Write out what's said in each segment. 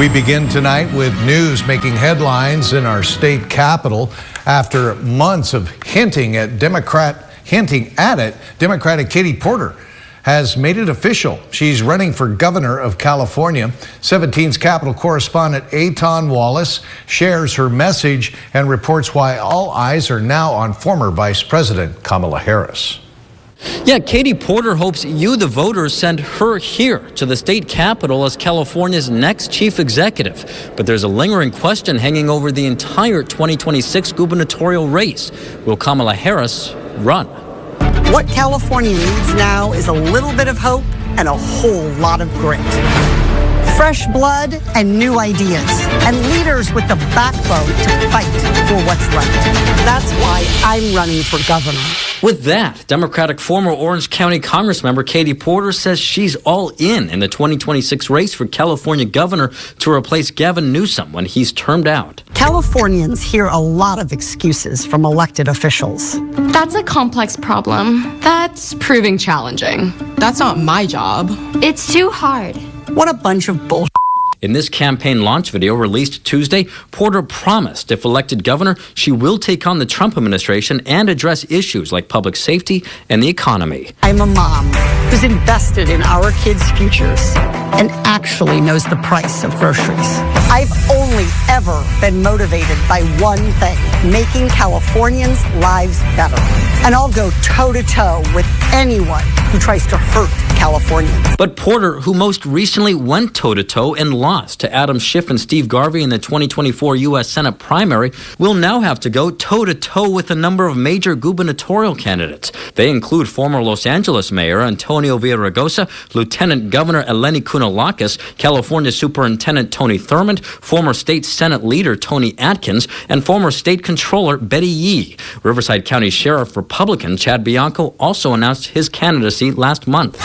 We begin tonight with news making headlines in our state capital after months of hinting at Democratic Katie Porter has made it official. She's running for governor of California. 17's Capitol correspondent Aton Wallace shares her message and reports why all eyes are now on former Vice President Kamala Harris. Yeah, Katie Porter hopes you, the voters, send her here to the state capitol as California's next chief executive. But there's a lingering question hanging over the entire 2026 gubernatorial race. Will Kamala Harris run? What California needs now is a little bit of hope and a whole lot of grit. Fresh blood and new ideas, and leaders with the backbone to fight for what's right. That's why I'm running for governor. With that, Democratic former Orange County Congressmember Katie Porter says she's all in the 2026 race for California governor to replace Gavin Newsom when he's termed out. Californians hear a lot of excuses from elected officials. That's a complex problem. That's proving challenging. That's not my job. It's too hard. What a bunch of bullshit. In this campaign launch video released Tuesday, Porter promised if elected governor, she will take on the Trump administration and address issues like public safety and the economy. I'm a mom who's invested in our kids' futures and actually knows the price of groceries. I've only ever been motivated by one thing, making Californians' lives better. And I'll go toe-to-toe with anyone who tries to hurt Californians. But Porter, who most recently went toe-to-toe and lost to Adam Schiff and Steve Garvey in the 2024 U.S. Senate primary, will now have to go toe-to-toe with a number of major gubernatorial candidates. They include former Los Angeles Mayor Antonio Villaraigosa, Lieutenant Governor Eleni Kounalakis, California Superintendent Tony Thurmond, former State Senate Leader Tony Atkins, and former State Controller Betty Yee. Riverside County Sheriff Republican Chad Bianco also announced his candidacy last month.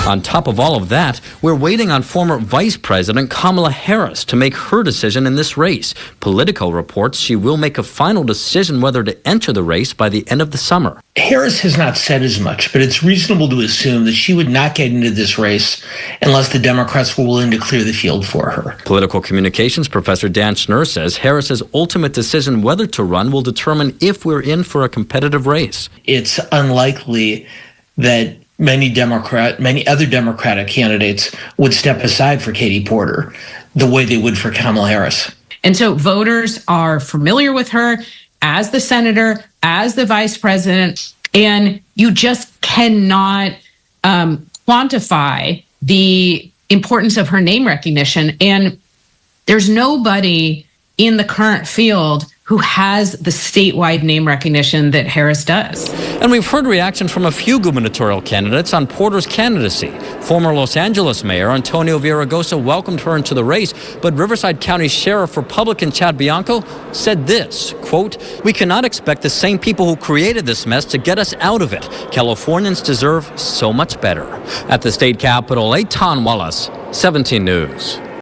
On top of all of that, we're waiting on former Vice President Kamala Harris to make her decision in this race. Politico reports she will make a final decision whether to enter the race by the end of the summer. Harris has not said as much, but it's reasonable to assume that she would not get into this race unless the Democrats were willing to clear the field for her. Political communications professor Dan Schnurr says Harris's ultimate decision whether to run will determine if we're in for a competitive race. It's unlikely that many other Democratic candidates would step aside for Katie Porter the way they would for Kamala Harris. And so voters are familiar with her as the senator, as the vice president, and you just cannot quantify the importance of her name recognition. And there's nobody in the current field who has the statewide name recognition that Harris does. And we've heard reaction from a few gubernatorial candidates on Porter's candidacy. Former Los Angeles Mayor Antonio Villaraigosa welcomed her into the race, but Riverside County Sheriff Republican Chad Bianco said this, quote, "We cannot expect the same people who created this mess to get us out of it. Californians deserve so much better." At the state capitol, Aton Wallace, 17 News.